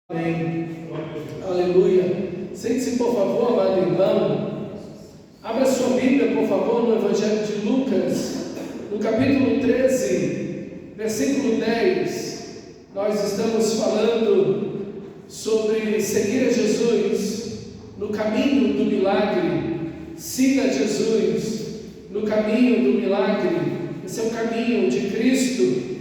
Amém. Aleluia. Sente-se, por favor, amado irmão. Abra sua Bíblia, por favor, no Evangelho de Lucas, no capítulo 13, versículo 10. Nós estamos falando sobre seguir a Jesus no caminho do milagre. Siga Jesus no caminho do milagre. Esse é o caminho de Cristo,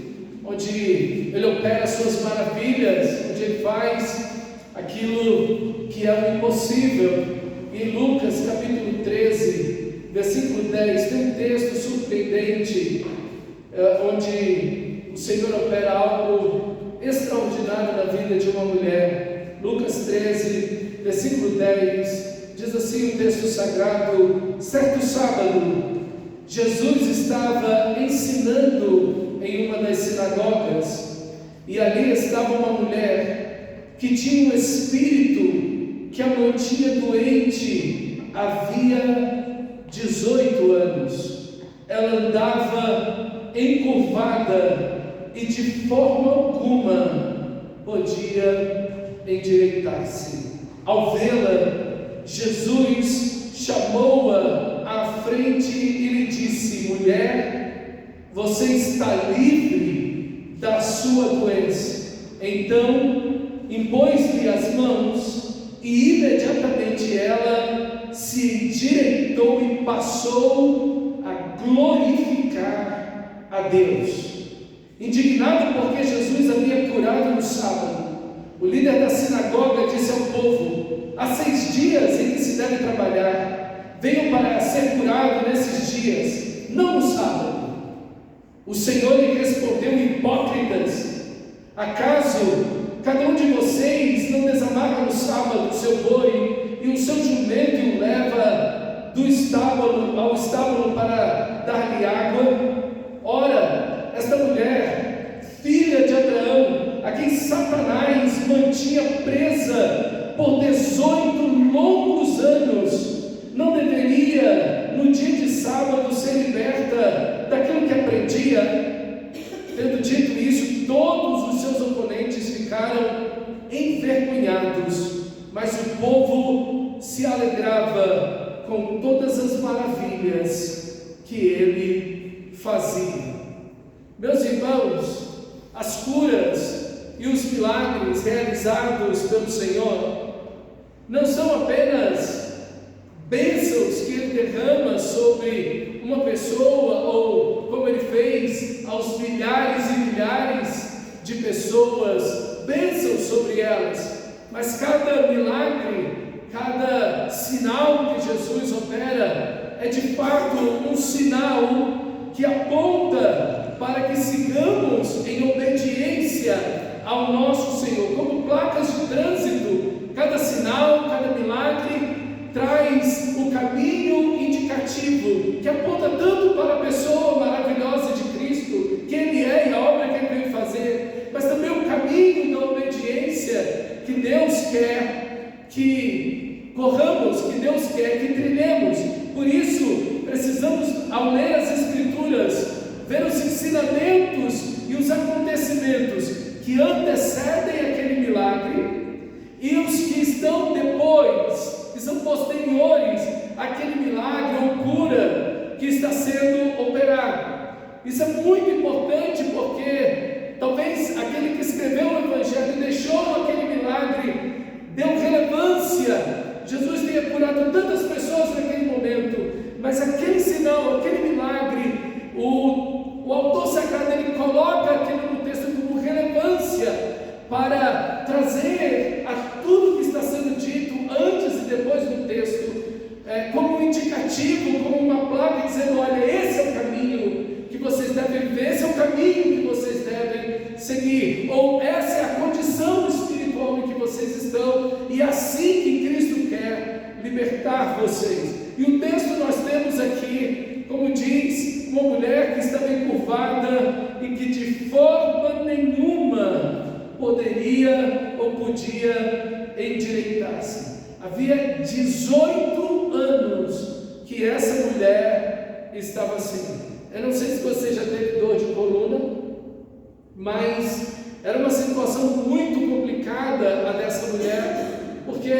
onde Ele opera suas maravilhas, onde Ele faz aquilo que é o impossível. Em Lucas capítulo 13, versículo 10, tem um texto surpreendente, onde o Senhor opera algo extraordinário na vida de uma mulher. Lucas 13, versículo 10, diz assim o texto sagrado: certo sábado, Jesus estava ensinando em uma das sinagogas, e ali estava uma mulher que tinha um espírito que a mantinha doente havia 18 anos. Ela andava encurvada e de forma alguma podia endireitar-se. Ao vê-la, Jesus chamou-a à frente e lhe disse: mulher, você está livre da sua doença. Então impôs-lhe as mãos e imediatamente ela se endireitou e passou a glorificar a Deus. Indignado porque Jesus havia curado no sábado, o líder da sinagoga disse ao povo: há 6 dias em que se deve trabalhar, venham para ser curado nesses dias, não no sábado. O Senhor lhe respondeu: hipócritas, acaso cada um de vocês não desamarra no sábado o seu boi e o seu jumento e o leva do estábulo ao estábulo para dar-lhe água? Ora, esta mulher, filha de Abraão, a quem Satanás mantinha presa por 18 longos anos, não deveria, no dia de sábado, ser liberta daquilo que aprendia? Tendo dito isso, todos os seus oponentes ficaram envergonhados, mas o povo se alegrava com todas as maravilhas que ele fazia. Meus irmãos, as curas e os milagres realizados pelo Senhor não são apenas bênçãos que Ele derrama sobre uma pessoa, ou como Ele fez aos milhares e milhares de pessoas, bênçãos sobre elas, mas cada milagre, cada sinal que Jesus opera é de fato um sinal que aponta para que sigamos em obediência ao nosso Senhor. Como placas de trânsito, cada sinal, cada milagre traz o caminho indicativo que aponta tanto para a pessoa maravilhosa de Cristo, que Ele é e a obra que Ele veio fazer, mas também o caminho da obediência que Deus quer que corramos, que Deus quer que trilhemos. Por isso, precisamos, ao ler as Escrituras, ver os ensinamentos e os acontecimentos que antecedem aquele milagre e os que estão depois, que são posteriores àquele milagre ou cura que está sendo operado. Isso é muito importante porque talvez aquele que escreveu o Evangelho deixou aquele milagre, deu relevância. Jesus tenha curado tantas pessoas naquele momento, mas aquele sinal, aquele milagre, o autor sagrado ele coloca aquilo no texto como relevância para trazer a tudo que está sendo dito antes e depois do texto, como um indicativo, como uma placa dizendo: olha, esse é o caminho que vocês devem viver, esse é o caminho que vocês devem seguir, ou essa é a condição espiritual em que vocês estão, e é assim que Cristo quer libertar vocês. E o texto nós temos aqui, como diz, uma mulher que estava encurvada e que de forma nenhuma poderia ou podia endireitar-se. Havia 18 anos que essa mulher estava assim. Eu não sei se você já teve dor de coluna, mas Era uma situação muito complicada a dessa mulher, porque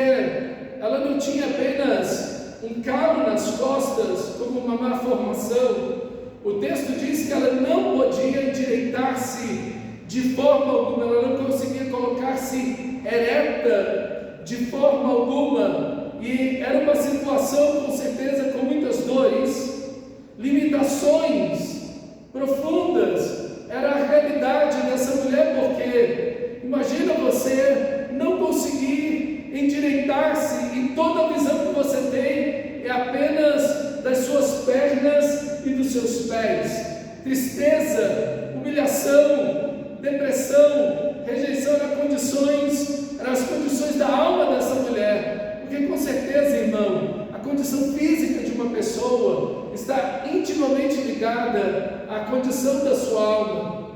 ela não tinha apenas um calo nas costas, como uma má formação. O texto diz que ela não podia endireitar-se de forma alguma, ela não conseguia colocar-se ereta de forma alguma, e era uma situação, com certeza, com muitas dores, limitações profundas. Era a realidade dessa mulher, porque imagina você não conseguir endireitar-se e toda a visão que você tem é apenas das suas pernas e dos seus pés. Tristeza, humilhação, depressão, rejeição eram as condições da alma dessa mulher. Porque com certeza, irmão, a condição física de uma pessoa está intimamente ligada à condição da sua alma.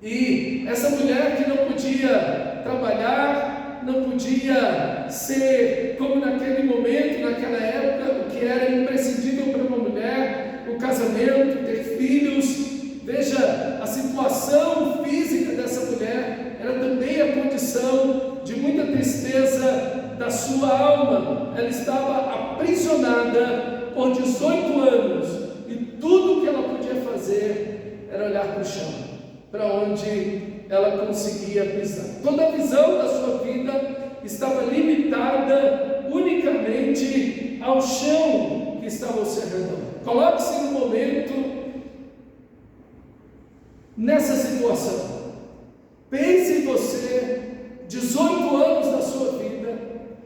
E essa mulher que não podia trabalhar, não podia ser como naquele momento, naquela época, o que era imprescindível para uma mulher, o casamento, ter filhos. Veja, a situação física dessa mulher era também a condição de muita tristeza da sua alma. Ela estava aprisionada por 18 anos e tudo que ela podia fazer era olhar para o chão, para onde ela conseguia pisar. Toda a visão da sua vida estava limitada unicamente ao chão que estava ao seu redor. Coloque-se no momento nessa situação. Pense em você, 18 anos da sua vida,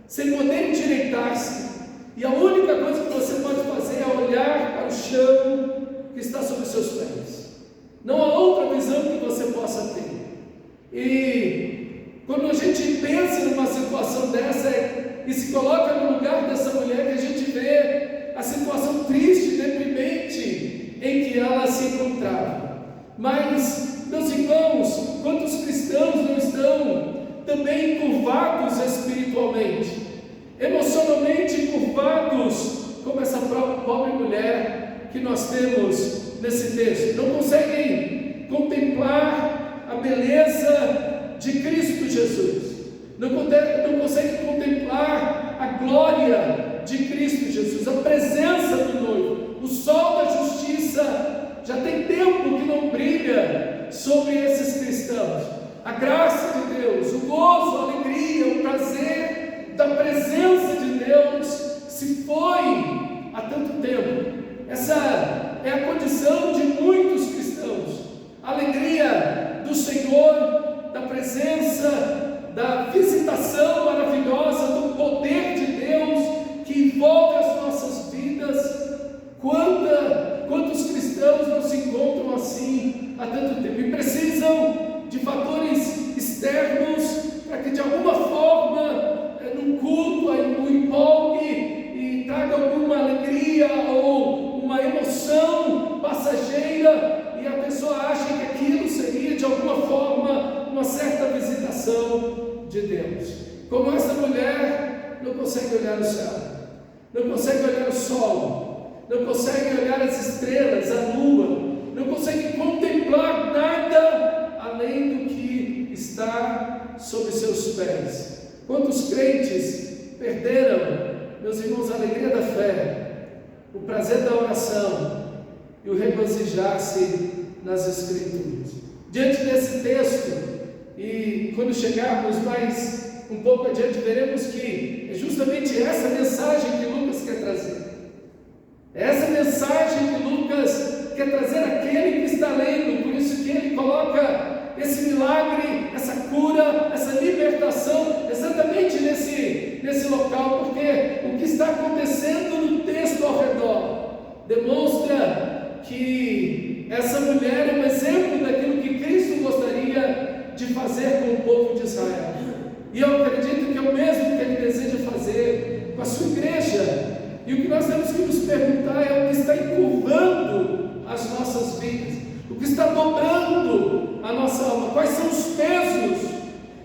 sem poder endireitar-se, e a única coisa que você pode fazer é olhar para o chão que está sob os seus pés. Não há outra visão que você possa ter. E quando a gente pensa numa situação dessa e se coloca no lugar dessa mulher, que a gente vê a situação triste, deprimente em que ela se encontrava. Mas, meus irmãos, quantos cristãos não estão também curvados espiritualmente, emocionalmente curvados, como essa pobre mulher que nós temos nesse texto? Não conseguem contemplar a beleza de Cristo Jesus, não conseguem contemplar a glória de Cristo Jesus, a presença do noivo. O sol da justiça já tem tempo que não brilha sobre esses cristãos. A graça de Deus, o gozo, a alegria, o prazer da presença de Deus se foi há tanto tempo. Essa é a condição de muitos cristãos. A alegria do Senhor, da presença, da visitação maravilhosa, do poder de Deus que envolve as nossas vidas. Quantos cristãos não se encontram assim há tanto tempo e precisam de fatores externos para que de alguma forma, num culto, o empolgue e traga alguma alegria ou uma emoção passageira, e a pessoa acha que aquilo seria de alguma forma uma certa visitação de Deus. Como essa mulher não consegue olhar o céu, não consegue olhar o sol, não consegue olhar as estrelas, a lua, não consegue contemplar nada além do que está sob seus pés. Quantos crentes perderam, meus irmãos, a alegria da fé, o prazer da oração e o regozijar-se nas Escrituras? Diante desse texto, e quando chegarmos mais um pouco adiante, veremos que é justamente essa mensagem que Lucas quer trazer. Essa mensagem que Lucas quer trazer àquele que está lendo, por isso que ele coloca esse milagre, essa cura, essa libertação exatamente nesse local, porque o que está acontecendo no texto ao redor demonstra que essa mulher é um exemplo daquilo que Cristo gostaria de fazer com o povo de Israel, e eu acredito que é o mesmo que ele deseja fazer com a sua igreja. E o que nós temos que nos perguntar é o que está encurvando as nossas vidas, o que está dobrando a nossa alma, quais são os pesos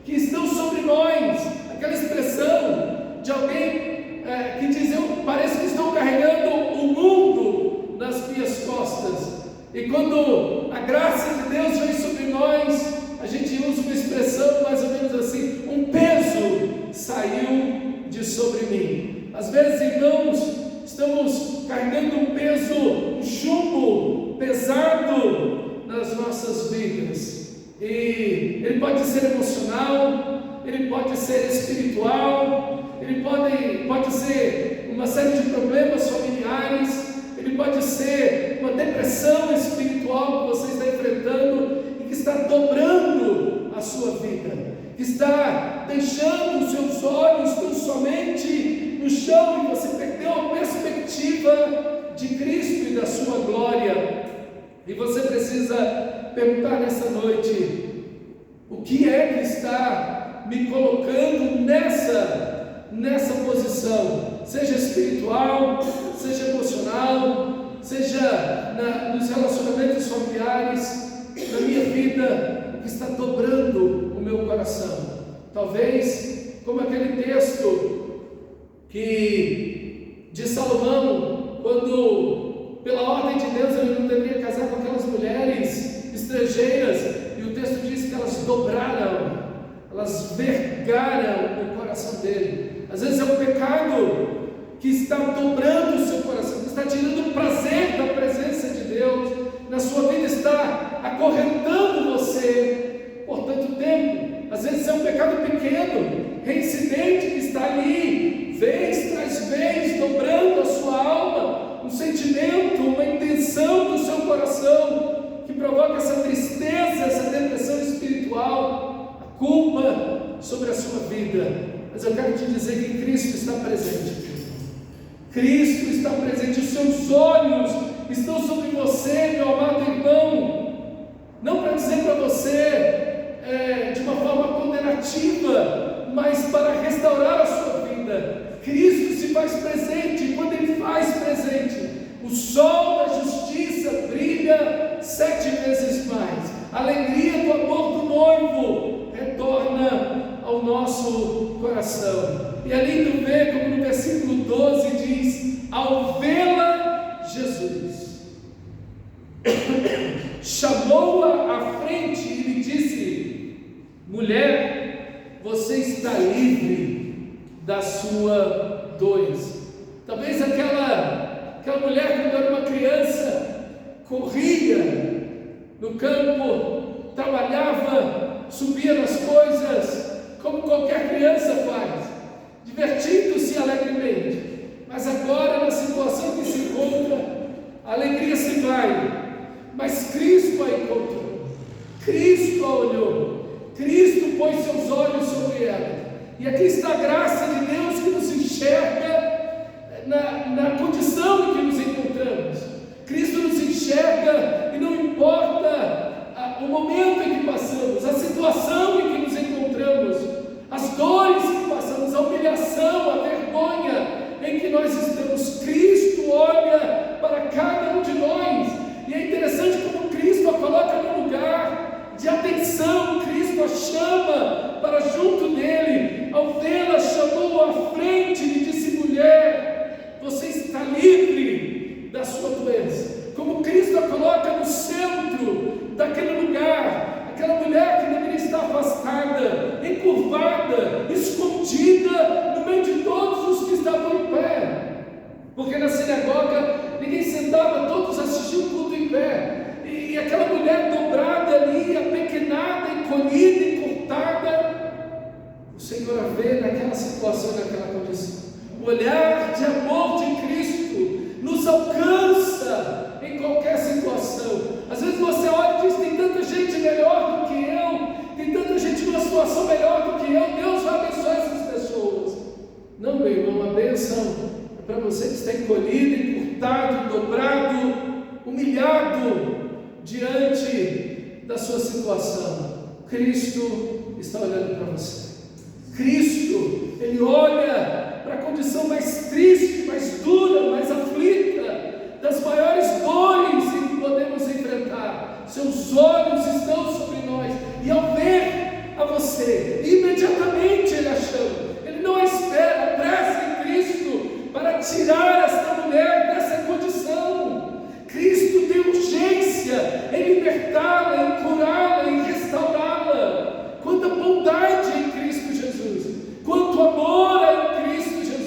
que estão sobre nós. Aquela expressão de alguém que diz: parece que estou carregando o mundo nas minhas costas. E quando a graça de Deus vem sobre nós, a gente usa uma expressão sobre mim. Às vezes, irmãos, estamos carregando um peso, um chumbo pesado nas nossas vidas. E ele pode ser emocional, ele pode ser espiritual, ele pode ser uma série de problemas familiares, ele pode ser uma depressão espiritual que você está enfrentando e que está dobrando a sua vida, que está deixando os seus olhos tão somente no chão e você perdeu a perspectiva de Cristo e da sua glória. E você precisa perguntar nessa noite: o que é que está me colocando nessa posição, seja espiritual, seja emocional, seja nos relacionamentos familiares, na minha vida, o que está dobrando o meu coração? Talvez, como aquele texto de Salomão, quando pela ordem de Deus ele não deveria casar com aquelas mulheres estrangeiras, e o texto diz que elas dobraram, elas vergaram o coração dele. Às vezes é um pecado que está dobrando o seu coração, que está tirando o prazer da presença de Deus na sua vida, está acorrentando você por tanto tempo. Às vezes é um pecado pequeno, reincidente, que está ali, vez tras vez, dobrando a sua alma, um sentimento, uma intenção do seu coração, que provoca essa tristeza, essa depressão espiritual, a culpa sobre a sua vida. Mas eu quero te dizer que Cristo está presente. Cristo está presente, os seus olhos estão sobre você, meu amado irmão, não para dizer para você de uma forma condenativa, mas para restaurar a sua vida. Cristo se faz presente, e quando Ele faz presente, o sol da justiça brilha 7 vezes mais, a alegria do amor do noivo retorna ao nosso coração. E é lindo ver como no versículo 12 diz: ao vê-la, Jesus chamou-a à frente e lhe disse: mulher, você está livre da sua doença. Talvez aquela mulher, quando era uma criança, corria no campo, trabalhava, subia nas coisas, como qualquer criança faz, divertindo-se alegremente. Mas agora, na situação que se encontra, a alegria se vai, mas Cristo a encontrou, Cristo a olhou, Cristo pôs seus olhos sobre ela. E aqui está a graça de Deus que nos enxerga na condição em que nos encontramos. Cristo nos enxerga e não importa o momento em que passamos, a situação em que nos encontramos, as dores que passamos, a humilhação, a vergonha em que nós estamos. Cristo olha para cada um de nós, e é interessante como Cristo a coloca num lugar de atenção. Cristo a chama para junto dele. Ao vê-la, chamou-a à frente e lhe disse: mulher, você está livre da sua doença. Como Cristo a coloca no centro daquele lugar, aquela mulher que deveria estar afastada, encurvada, escondida no meio de todos os que estavam em pé, porque na sinagoga ninguém sentava, todos assistiam tudo em pé, e aquela mulher dobrada ali, apequenada, encolhida, encurtada, o Senhor a vê naquela situação, naquela condição. O olhar de amor de Cristo nos alcança em qualquer situação. Às vezes você olha e diz: tem tanta gente melhor do que eu, tem tanta gente numa situação melhor do que eu, Deus vai abençoar essas pessoas. Não, meu irmão, a bênção é para você que está encolhido, encurtado, dobrado, humilhado diante da sua situação. Cristo está olhando para você. Cristo, Ele olha para a condição mais triste, mais dura, mais aflita, das maiores dores que podemos enfrentar. Seus olhos estão sobre nós, e ao ver a você, imediatamente Ele a chama. Ele não a espera, pressa em Cristo para tirar esta mulher dessa condição. Cristo tem urgência em libertá-la, em curá-la, em restaurá-la. Quanta bondade em Cristo Jesus, quanto amor em Cristo Jesus.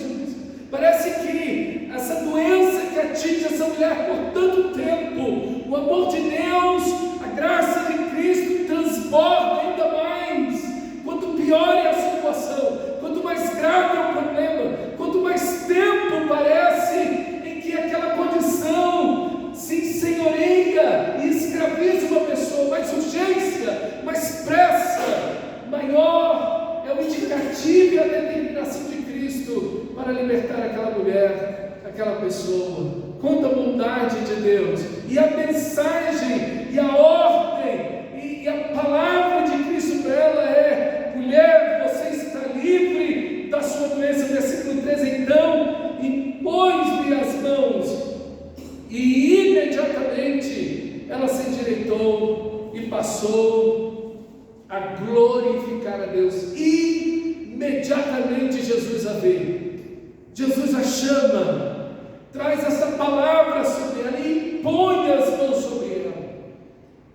tive a determinação de Cristo para libertar aquela mulher, aquela pessoa. Conta a bondade de Deus, e a mensagem, e a ordem, e a palavra de Cristo para ela é: mulher, você está livre da sua doença. Versículo 13: então impôs-lhe as mãos, e imediatamente ela se endireitou e passou a glorificar a Deus. Imediatamente Jesus a vê, Jesus a chama, traz essa palavra sobre ela e impõe as mãos sobre ela.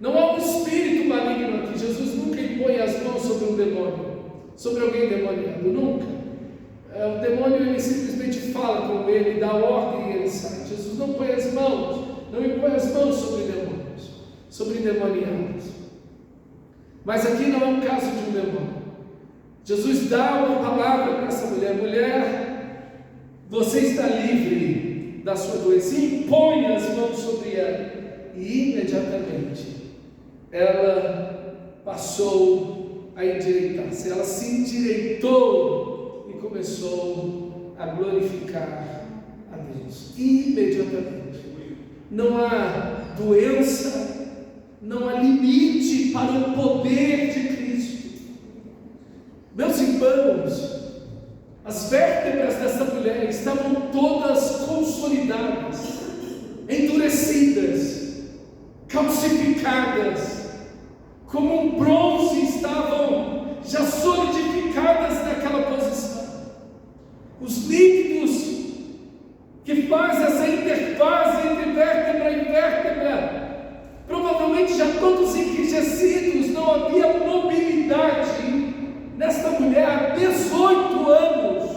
Não há um espírito maligno aqui. Jesus nunca impõe as mãos sobre um demônio, sobre alguém demoniado, nunca. O demônio, ele simplesmente fala com ele, dá ordem e ele sai. Jesus não põe as mãos, não impõe as mãos sobre demônios, sobre demoniados. Mas aqui não é um caso de um demônio. Jesus dá uma palavra para essa mulher: mulher, você está livre da sua doença. E impõe as mãos sobre ela, e imediatamente ela passou a endireitar-se. Ela se endireitou e começou a glorificar a Deus. Imediatamente. Não há doença, não há limite para o poder de Cristo. Meus irmãos, as vértebras dessa mulher estavam todas consolidadas, endurecidas, calcificadas, como um bronze, estavam já solidificadas naquela posição. Os líquidos que fazem essa interface entre vértebra e vértebra, provavelmente já todos enrijecidos, não havia mobilidade nesta mulher há 18 anos.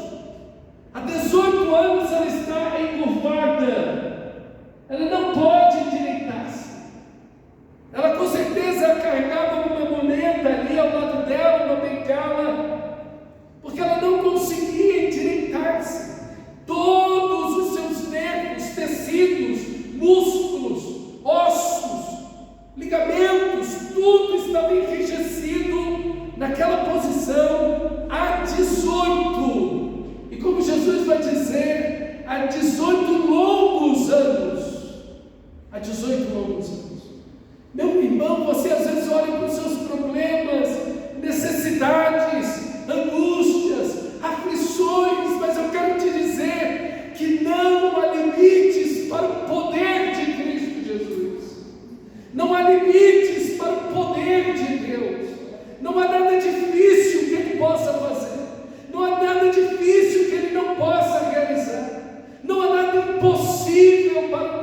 Há 18 anos ela está encurvada, ela não pode endireitar-se. Ela com certeza carregava uma muleta ali ao lado dela, uma bengala, porque ela não conseguia endireitar-se. Todos os seus nervos, tecidos, músculos, ossos, ligamentos, tudo estava enrijecido naquela posição há 18. E como Jesus vai dizer, há 18 longos anos. Há 18 longos anos. Meu irmão, você às vezes olha para os seus problemas, necessidades, angústias, aflições, mas eu quero te dizer que não há limites para o poder de Cristo Jesus. Não há limites para o poder de Deus. Não há nada difícil que Ele possa fazer. Não há nada difícil que Ele não possa realizar. Não há nada impossível para o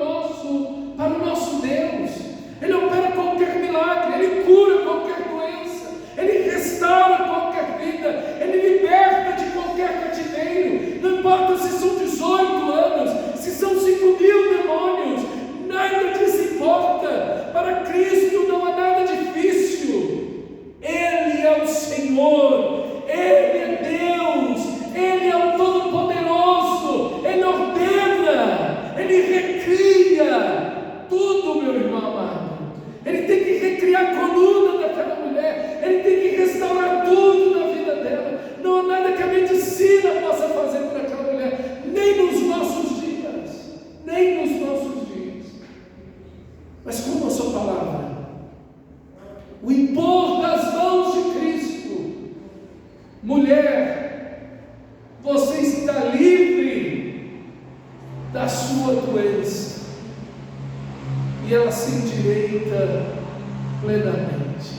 nosso Deus. Ele opera qualquer milagre, Ele cura qualquer doença, Ele restaura qualquer vida, Ele liberta de qualquer cativeiro. Não importa se são 18 anos, se são 5.000 demônios, nada disso importa. Para Cristo não há nada difícil. Ele é o Senhor, Ele é Deus, Ele é o Todo-Poderoso, Ele ordena, Ele recria tudo, meu irmão amado. Ele tem que recriar a coluna daquela mulher, Ele tem que restaurar tudo na vida dela. Não há nada que a medicina possa fazer por aquela mulher, nem nos nossos dias, nem nos nossos dias. Mas como a sua palavra, o impor das mãos de Cristo: mulher, você está livre da sua doença. E ela se endireita plenamente.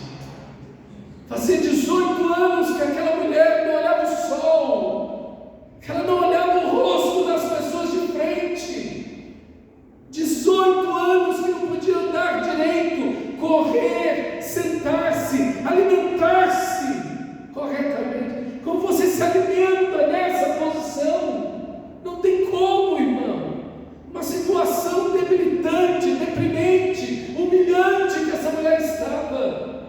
Fazia 18 anos que aquela mulher não olhava o sol, que ela não olhava o rosto das pessoas de frente. 18 anos que não podia andar direito, correr, sentar-se, alimentar-se corretamente. Como você se alimenta nessa posição? Não tem como, irmão. Uma situação debilitante, deprimente, humilhante que essa mulher estava.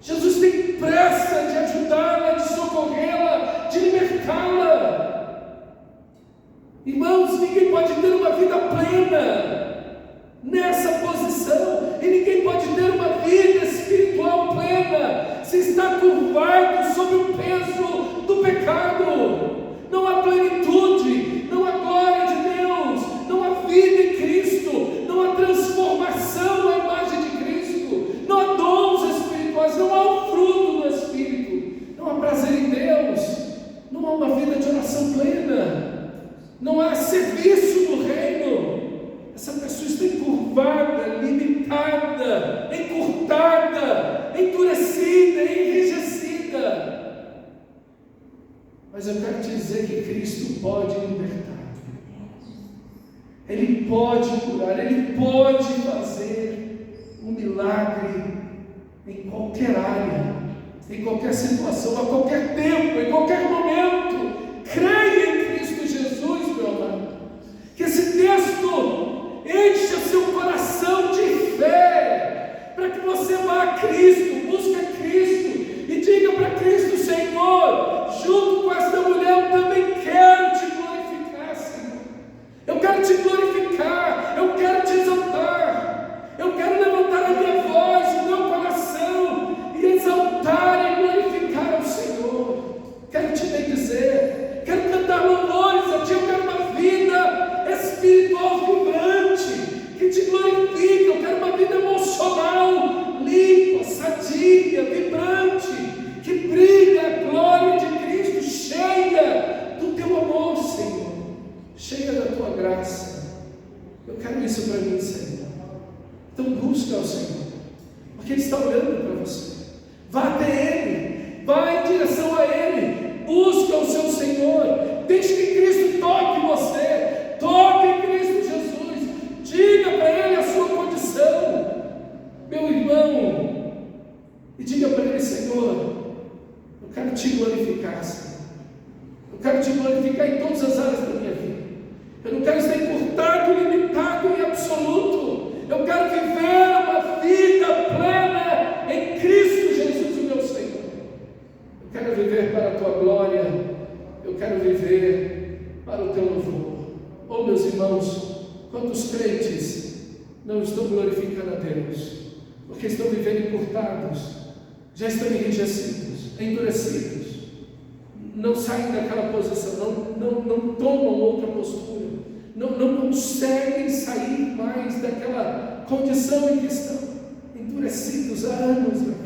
Jesus tem pressa de ajudá-la, de socorrê-la, de libertá-la. Irmãos, ninguém pode ter uma vida plena nessa posição, e ninguém pode ter uma vida espiritual plena se está curvado sob o peso Mas eu quero te dizer que Cristo pode libertar. Ele pode curar, Ele pode fazer um milagre em qualquer área, em qualquer situação, a qualquer tempo, em qualquer momento. Creia em Cristo Jesus, meu amado. Que esse texto encha seu coração de fé, para que você vá a Cristo, busque a Cristo e diga para Cristo: Senhor, junto com esta mulher eu também quero te glorificar, Senhor. Eu quero te glorificar, eu quero te exaltar, eu quero levantar a minha voz, o meu coração e exaltar e glorificar ao Senhor. Quero te bendizer, quero cantar louvores a ti, eu quero uma vida espiritual vibrante, que te glorifica, eu quero uma vida emocional limpa, sadia, vibrante, que brilha a glória de Cristo, cheia do teu amor, Senhor, cheia da tua graça. Eu quero isso para mim, Senhor. Então busca ao Senhor, porque Ele está olhando para você. Vá até Ele, vá em direção a Ele, busca o seu Senhor, deixe que Cristo toque você, toque em Cristo Jesus, diga para Ele a sua condição, meu irmão, e diga para Ele: Senhor, eu quero te glorificar, Senhor. Eu quero te glorificar em todas as áreas da minha vida. Eu não quero ser encurtado, limitado e absoluto. Eu quero viver uma vida plena em Cristo Jesus, o meu Senhor. Eu quero viver para a tua glória. Eu quero viver para o teu louvor. Oh, meus irmãos, quantos crentes não estão glorificando a Deus, porque estão vivendo encurtados, já estão enrijecidos, endurecidos, não saem daquela posição, não tomam outra postura, não conseguem sair mais daquela condição em que estão, endurecidos há anos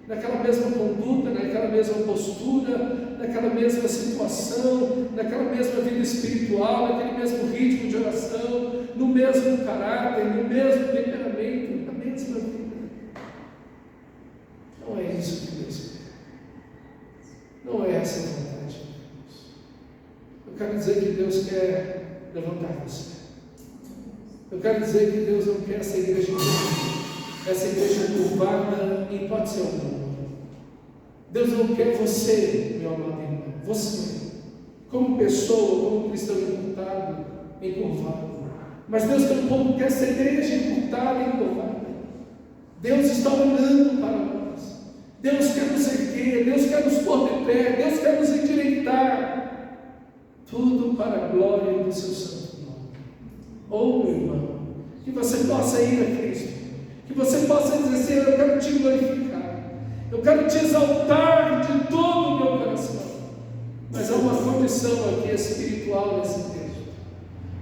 naquela mesma conduta, naquela mesma postura, naquela mesma situação, naquela mesma vida espiritual, naquele mesmo ritmo de oração, no mesmo caráter, no mesmo temperamento, na mesma vida. Não é isso que Deus quer. Não é essa a vontade de Deus. Eu quero dizer que Deus quer levantar você. Eu quero dizer que Deus não quer essa igreja curvada em hipótese alguma. Deus não quer você, meu amado irmão, você, como pessoa, como cristão encurtado, encurvado. Mas Deus tampouco quer essa igreja encurtada e encurvada. Deus está olhando para nós. Deus quer nos erguer, Deus quer nos pôr de pé, Deus quer nos endireitar. Tudo para a glória do seu santo nome. Oh, meu irmão, que você possa ir a Cristo, que você possa dizer: Senhor, eu quero te glorificar, eu quero te exaltar de todo o meu coração. Mas há uma condição aqui espiritual nesse texto,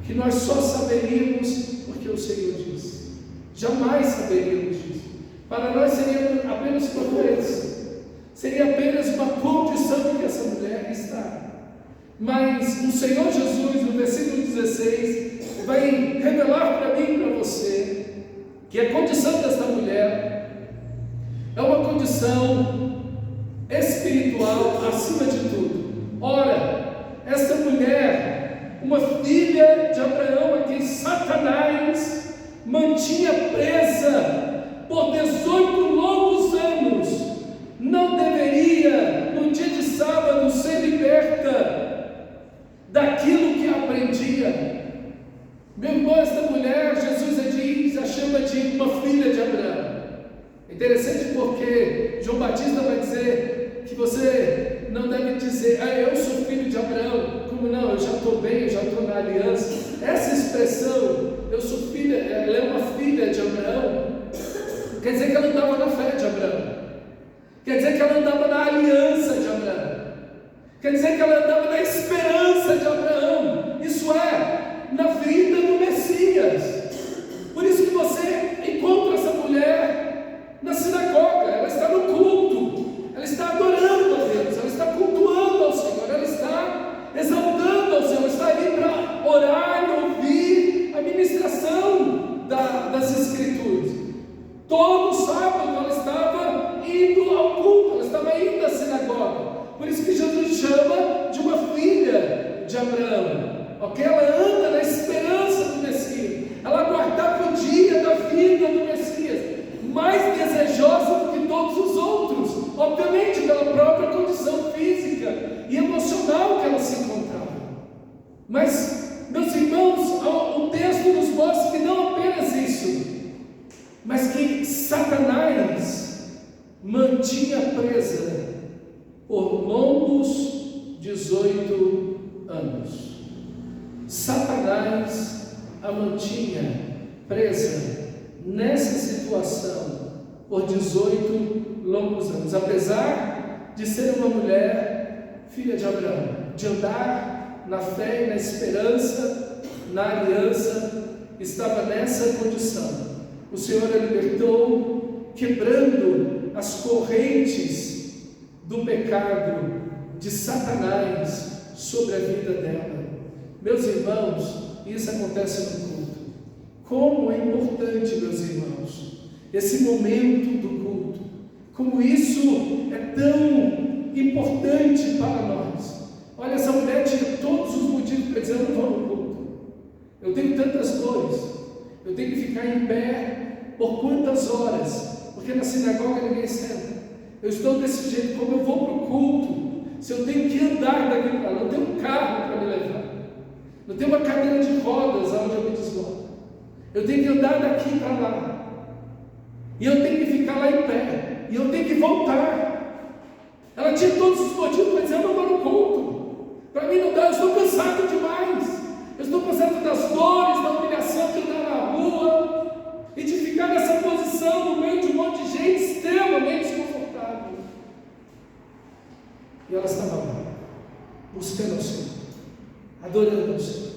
que nós só saberíamos porque o Senhor disse. Jamais saberíamos disso. Para nós seria apenas uma coisa, seria apenas uma condição em que essa mulher está. Mas o Senhor Jesus, no versículo 16, vai revelar para mim e para você que a condição desta mulher é uma condição espiritual acima de tudo. Ora, esta mulher, uma filha de Abraão, a quem Satanás mantinha presa por 18 longos anos, não deveria, no dia de sábado, ser liberta daquilo que aprendia. Meu irmão, esta mulher, Jesus a chama de uma filha de Abraão. É interessante porque João Batista vai dizer que você não deve dizer: eu sou filho de Abraão. Como não? Eu já estou bem, eu já estou na aliança. Essa expressão, eu sou filha, ela é uma filha de Abraão, quer dizer que ela andava na fé de Abraão, quer dizer que ela andava na aliança de Abraão, quer dizer que ela andava na esperança de Abraão, isso é, na vida do Messias. Por isso que você encontra essa mulher na sinagoga, ela está no culto, ela está adorando a Deus, ela está cultuando ao Senhor, ela está exaltando ao Senhor, ela está ali para orar e ouvir a ministração das Escrituras. Todo sábado ela estava indo ao culto, ela estava indo à sinagoga. Por isso que Jesus chama Mas, meus irmãos, o texto nos mostra que não apenas isso, mas que Satanás mantinha presa por longos 18 anos. Satanás a mantinha presa nessa situação por 18 longos anos, apesar de ser uma mulher filha de Abraão, de andar na fé e na esperança, na aliança, estava nessa condição. O Senhor a libertou, quebrando as correntes do pecado de Satanás sobre a vida dela. Meus irmãos, isso acontece no culto. Como é importante, meus irmãos, esse momento do culto. Como isso é tão importante para nós. Olha, essa mulher tinha todos os motivos para dizer: eu não vou no culto. Eu tenho tantas dores. Eu tenho que ficar em pé por quantas horas? Porque na sinagoga ninguém senta. Eu estou desse jeito. Como eu vou para o culto? Se eu tenho que andar daqui para lá, não tenho um carro para me levar, não tenho uma cadeira de rodas onde eu me desloco, eu tenho que andar daqui para lá, e eu tenho que ficar lá em pé, e eu tenho que voltar. Ela tinha todos os motivos para dizer: eu não vou no culto, para mim não dá, eu estou cansado demais, eu estou cansado das dores, da humilhação de andar na rua e de ficar nessa posição no meio de um monte de gente extremamente desconfortável. E ela estava lá, buscando ao Senhor, adorando ao Senhor,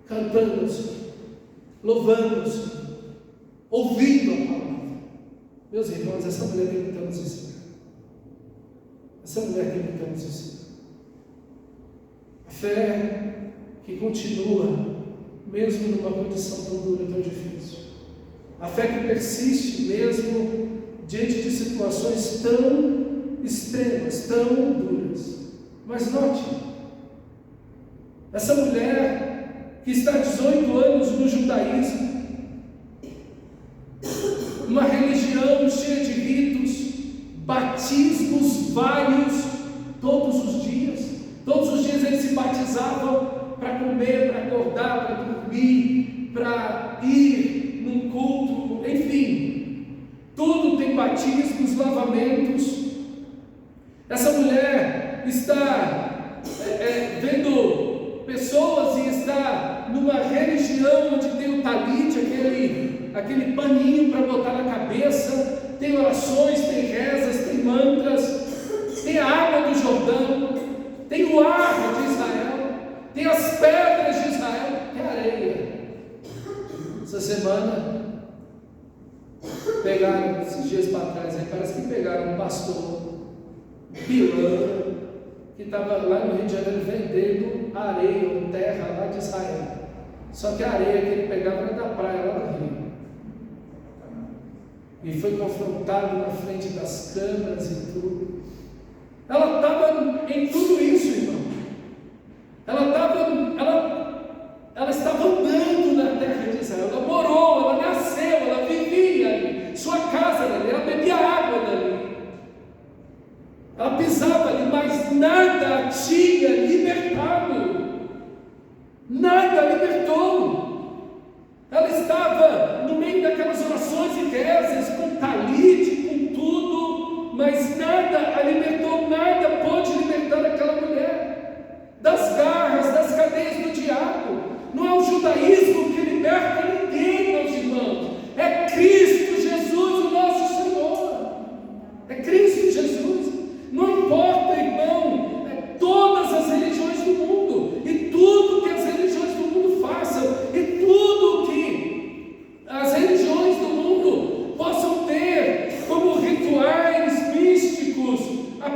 cantando ao Senhor, louvando ao Senhor, ouvindo a palavra. Meus irmãos, essa mulher tem muito a nos ensinar. Essa mulher tem muito a nos ensinar. A fé que continua, mesmo numa condição tão dura, tão difícil. A fé que persiste mesmo diante de situações tão extremas, tão duras. Mas note, essa mulher que está há 18 anos no judaísmo, uma religião cheia de ritos, batismos vários, todos os dias eles se batizavam para comer, para acordar, para dormir, para ir num culto, enfim, tudo tem batismos, lavamentos. Essa mulher está vendo pessoas e está numa religião onde tem o talite, aquele paninho para botar na cabeça, tem orações, tem rezas, tem mantras, tem a água do Jordão, tem o ar de Israel, tem as pedras de Israel, tem areia. Essa semana pegaram, esses dias para trás, parece que pegaram um pastor pilantra que estava lá no Rio de Janeiro vendendo areia ou terra lá de Israel. Só que a areia que ele pegava era da praia lá do Rio. E foi confrontado na frente das câmeras e tudo. Ela estava em tudo isso, irmão. Ela estava andando na terra de Israel. Ela morou, ela nasceu, ela vivia ali. Sua casa era ali, ela bebia água dali. Ela pisava ali, mas nada tinha libertado. Nada libertou. Ela estava no meio daquelas orações e rezas, com talite, com tudo, mas nada a libertou, nada pôde libertar aquela mulher das garras, das cadeias do diabo. Não é o judaísmo que liberta ninguém, meus irmãos, é Cristo Jesus, o nosso Senhor. É Cristo Jesus. Não importa, irmão, todas as religiões do mundo, e tudo que as religiões do mundo façam, e tudo que as religiões do mundo possam ter como rituais místicos, a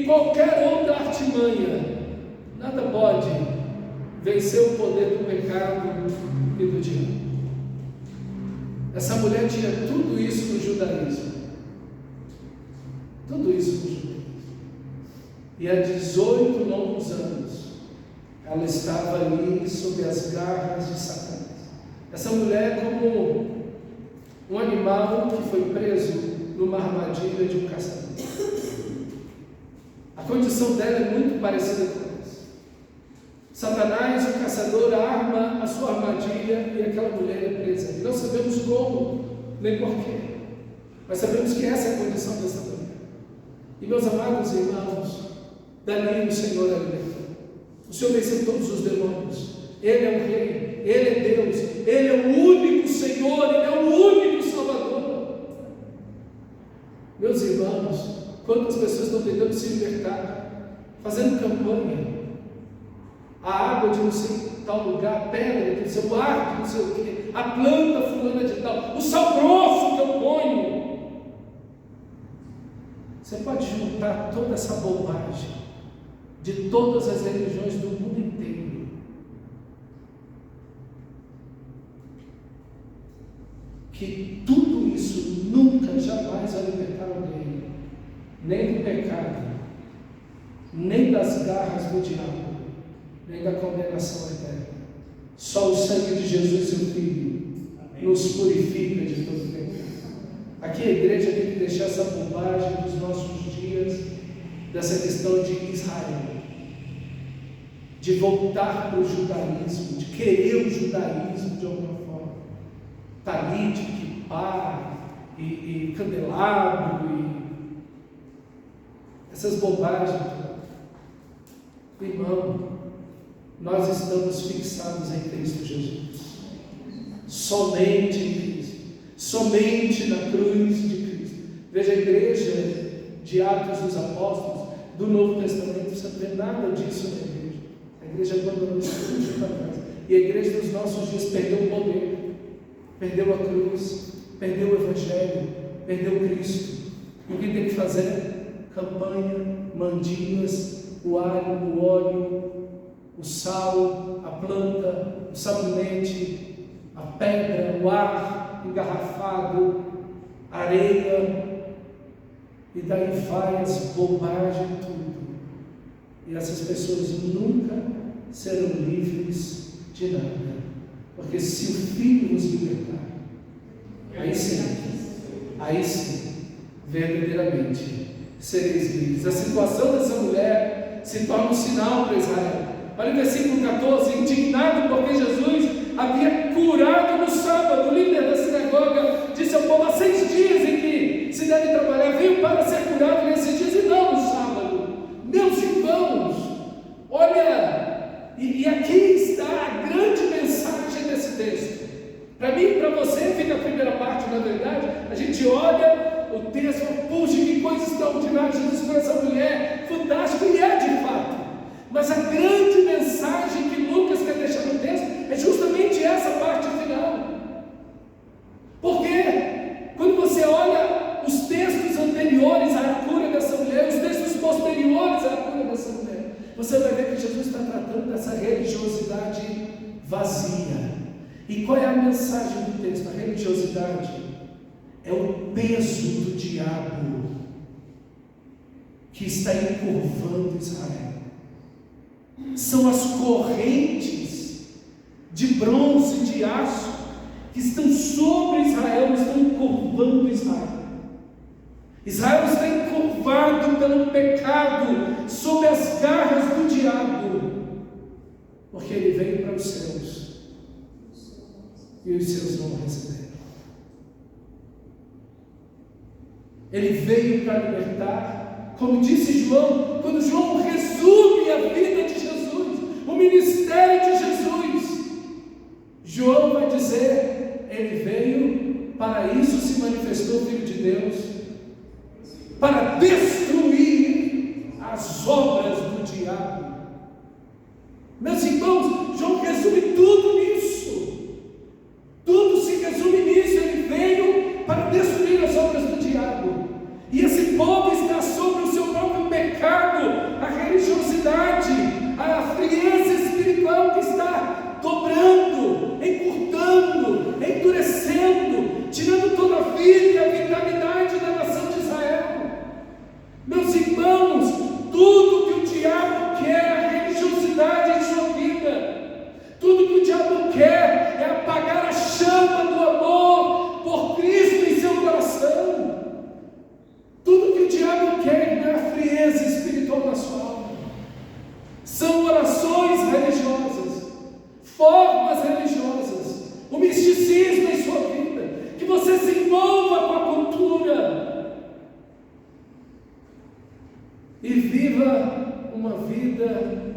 qualquer outra artimanha, nada pode vencer o poder do pecado e do diabo. Essa mulher tinha tudo isso no judaísmo. Tudo isso no judaísmo. E há 18 longos anos, ela estava ali sob as garras de Satanás. Essa mulher é como um animal que foi preso numa armadilha de um caçador. A condição dela é muito parecida com essa. Satanás, o caçador, arma a sua armadilha e aquela mulher é presa. E não sabemos como, nem porquê, mas sabemos que essa é a condição dessa mulher. E meus amados irmãos, dali o Senhor é libertou. O Senhor venceu todos os demônios. Ele é o Rei, Ele é Deus, Ele é o único Senhor, Ele é o único Salvador. Meus irmãos, quantas pessoas estão tentando se libertar, fazendo campanha, a água de não sei tal lugar, a pedra de não sei, o ar de não sei o que, a planta fulana de tal, o sal grosso que eu ponho. Você pode juntar toda essa bobagem de todas as religiões do mundo inteiro, que tudo isso nunca, jamais vai libertar alguém, nem do pecado, nem das garras do diabo, nem da condenação eterna. Só o sangue de Jesus, seu Filho, nos purifica de todo pecado. Aqui a igreja tem que deixar essa bobagem dos nossos dias, dessa questão de Israel, de voltar para o judaísmo, de querer o judaísmo de alguma forma, talite, quipá, e candelabro, e essas bobagens. Irmão, nós estamos fixados em Cristo Jesus, somente em Cristo, somente na cruz de Cristo. Veja a igreja de Atos dos Apóstolos do Novo Testamento, você não vê nada disso na igreja. A igreja abandonou isso tudo para trás. E a igreja dos nossos dias perdeu o poder, perdeu a cruz, perdeu o Evangelho, perdeu Cristo. E o que tem que fazer? Campanha, mandingas, o alho, o óleo, o sal, a planta, o sabonete, a pedra, o ar engarrafado, a areia, e daí vai as bobagens, tudo. E essas pessoas nunca serão livres de nada, porque se o Filho nos libertar, aí sim, verdadeiramente sereis livres. A situação dessa mulher se torna um sinal para Israel. Olha o versículo 14: indignado porque Jesus havia curado no sábado, o líder da sinagoga disse ao povo: há 6 dias em que se deve trabalhar, veio para ser curado nesses dias e não no sábado. Meus irmãos, olha, e aqui está a grande mensagem desse texto. Para mim e para você fica a primeira parte, na verdade, a gente olha o texto, puxa, que coisa extraordinária, Jesus com essa mulher, fantástico, e é de fato. Mas a grande mensagem que Lucas quer deixar no texto é justamente essa parte final. Porque quando você olha os textos anteriores à cura dessa mulher, os textos posteriores à cura dessa mulher, você vai ver que Jesus está tratando dessa religiosidade vazia. E qual é a mensagem do texto? A religiosidade é o peso do diabo que está encurvando Israel. São as correntes de bronze, de aço, que estão sobre Israel, estão encurvando Israel. Israel está encurvado pelo pecado, sob as garras do diabo, porque ele veio para os céus e os seus não o receberam. Ele veio para libertar, como disse João, quando João resume a vida de Jesus, o ministério de Jesus, João vai dizer: ele veio, para isso se manifestou o Filho de Deus, para destruir as obras do diabo. Meus irmãos, João resume tudo nisso, tudo se resume nisso. Ele veio para destruir as obras do diabo, e esse povo está sobre o seu próprio pecado, diabo quer é a frieza espiritual da sua alma. São orações religiosas, formas religiosas, o misticismo em sua vida, que você se envolva com a cultura e viva uma vida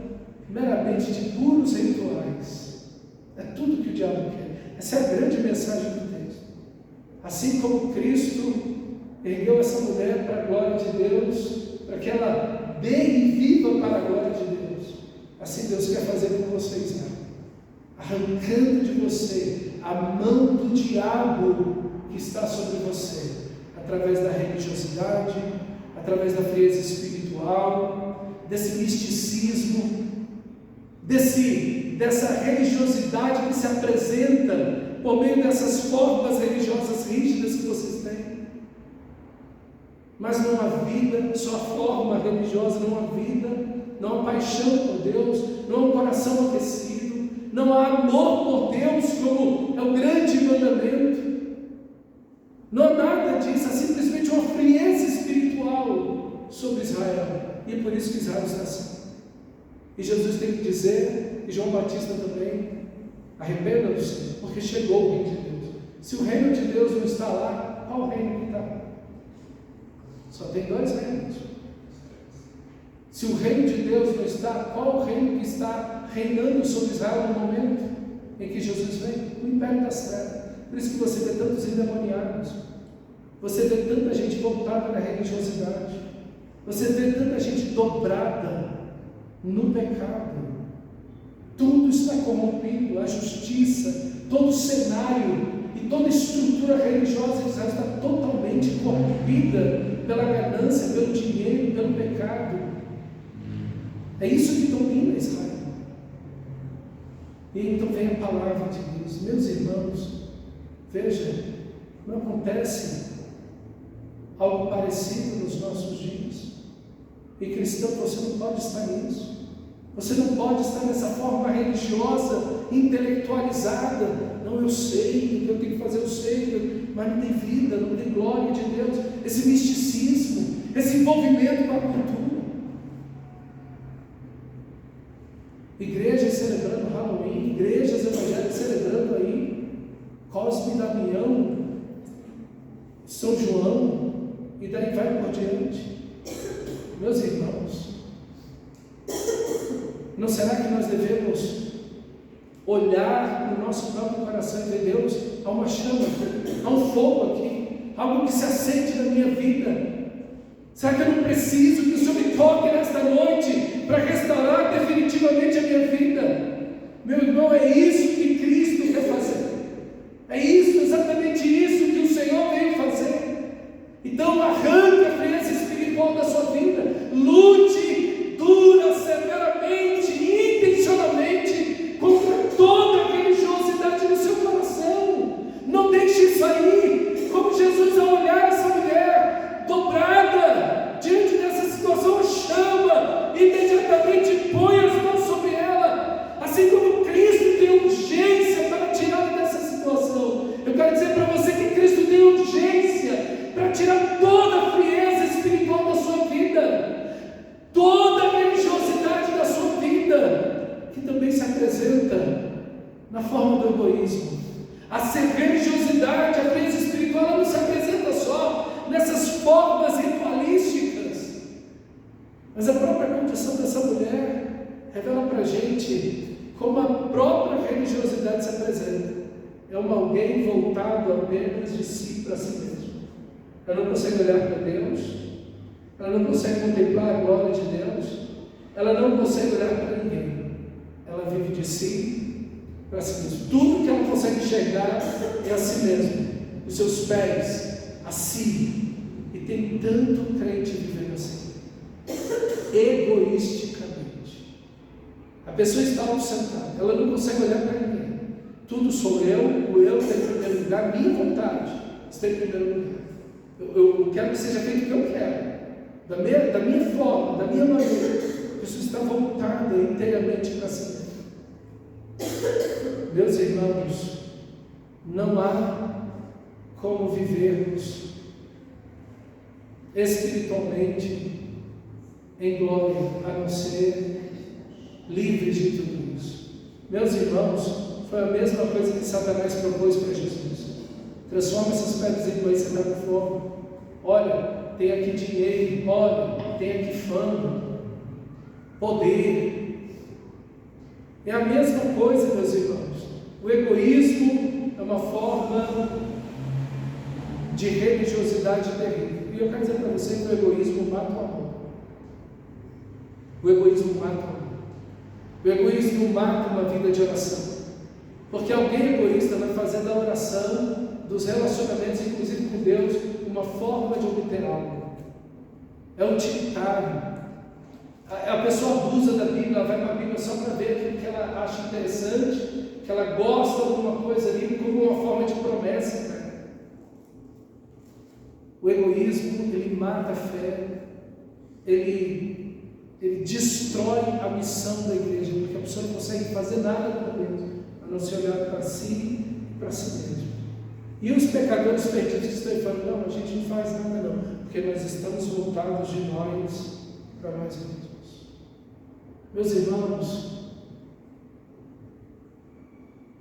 meramente de puros rituais. É tudo que o diabo quer. Essa é a grande mensagem do texto. Assim como Cristo ergueu essa mulher para a glória de Deus, para que ela dê e viva para a glória de Deus, assim Deus quer fazer com você, Israel, arrancando de você a mão do diabo que está sobre você, através da religiosidade, através da frieza espiritual, desse misticismo, dessa religiosidade que se apresenta por meio dessas formas religiosas rígidas que vocês têm. Mas não há vida, só a forma religiosa, não há vida, não há paixão por Deus, não há um coração aquecido, não há amor por Deus, como é o grande mandamento. Não há nada disso, há simplesmente uma frieza espiritual sobre Israel. E é por isso que Israel está assim. E Jesus tem que dizer, e João Batista também, arrependam-se, porque chegou o reino de Deus. Se o reino de Deus não está lá, qual reino que está? Só tem dois reinos. Se o reino de Deus não está, qual o reino que está reinando sobre Israel no momento em que Jesus vem? O império das trevas. Por isso que você vê tantos endemoniados, você vê tanta gente voltada na religiosidade, você vê tanta gente dobrada no pecado. Tudo está corrompido, a justiça, todo o cenário e toda a estrutura religiosa de Israel está totalmente corrompida pela ganância, pelo dinheiro, pelo pecado. É isso que domina Israel. E então vem a palavra de Deus. Meus irmãos, veja, não acontece algo parecido nos nossos dias. E cristão, você não pode estar nisso. Você não pode estar nessa forma religiosa, intelectualizada. Não, eu sei, o que eu tenho que fazer, eu sei, mas não tem vida, não tem glória de Deus. Esse misticismo, esse envolvimento com a cultura. Igrejas celebrando Halloween, igrejas evangélicas celebrando aí Cosme e Damião, São João, e daí vai por diante. Meus irmãos, não será que nós devemos olhar no nosso próprio coração e ver Deus? Há uma chama, há um fogo aqui, algo que se acende na minha vida. Será que eu não preciso que o Senhor me toque nesta noite para restaurar definitivamente a minha vida? Meu irmão, é isso que Cristo quer fazer. É isso, exatamente isso que o Senhor veio fazer. Então arranque a frieza espiritual da sua vida. Lute dura, severamente, intencionalmente contra toda a religiosidade do seu coração. Não deixe isso aí. Como Jesus, ao olhar essa mulher dobrada diante dessa situação, chama, imediatamente põe as mãos sobre ela. Assim como Cristo tem urgência para tirar dessa situação, eu quero dizer para você que Cristo tem urgência para tirar toda a frieza espiritual da sua vida, toda a religiosidade da sua vida, que também se apresenta na forma do egoísmo. A religiosidade, a frieza espiritual, ela não se apresenta só nessas formas ritualísticas, mas a própria condição dessa mulher revela para a gente como a própria religiosidade se apresenta. É alguém voltado apenas de si para si mesmo. Ela não consegue olhar para Deus, ela não consegue contemplar a glória de Deus, ela não consegue olhar para ninguém. Ela vive de si para si mesmo. Tudo que ela consegue enxergar é a si mesma, os seus pés, a si. E tem tanto crente vivendo assim, egoisticamente. A pessoa está sentada, ela não consegue olhar para ninguém. Tudo sou eu, o eu está em primeiro lugar, minha vontade está em primeiro lugar. Eu quero que seja feito o que eu quero, da minha forma, da minha maneira. A pessoa está voltada inteiramente para si. Meus irmãos, não há como vivermos espiritualmente, em glória, a não ser livres de tudo isso. Meus irmãos, foi a mesma coisa que Satanás propôs para Jesus. Transforma essas pedras em pães, você está com fome. Olha, tem aqui dinheiro, olha, tem aqui fama, poder. É a mesma coisa, meus irmãos. O egoísmo é uma forma de religiosidade terrível. E eu quero dizer para você que o egoísmo mata o amor. O egoísmo mata o amor. O egoísmo mata uma vida de oração. Porque alguém egoísta vai fazer da oração, dos relacionamentos, inclusive com Deus, uma forma de obter algo. É utilitário. A pessoa abusa da Bíblia, ela vai para a Bíblia só para ver aquilo que ela acha interessante, que ela gosta de alguma coisa ali, como uma forma de promessa, cara. O egoísmo, ele mata a fé, ele destrói a missão da igreja, porque a pessoa não consegue fazer nada por Deus, a não se olhar para si e para si mesmo. E os pecadores perdidos que estão falando, não, a gente não faz nada não, porque nós estamos voltados de nós para nós mesmos. Meus irmãos,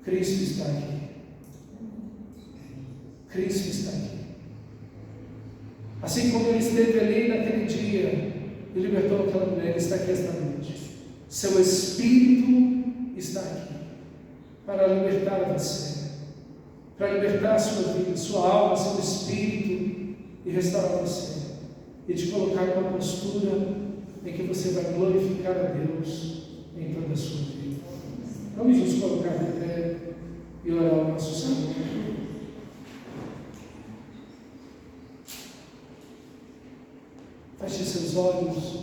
Cristo está aqui. Cristo está aqui. Assim como Ele esteve ali naquele dia e libertou aquela mulher, Ele está aqui esta noite. Seu Espírito está aqui para libertar você, para libertar a sua vida, sua alma, seu espírito e restaurar você e te colocar numa postura em que você vai glorificar a Deus em toda a sua vida. Vamos nos colocar de pé e orar ao nosso Senhor. Feche seus olhos.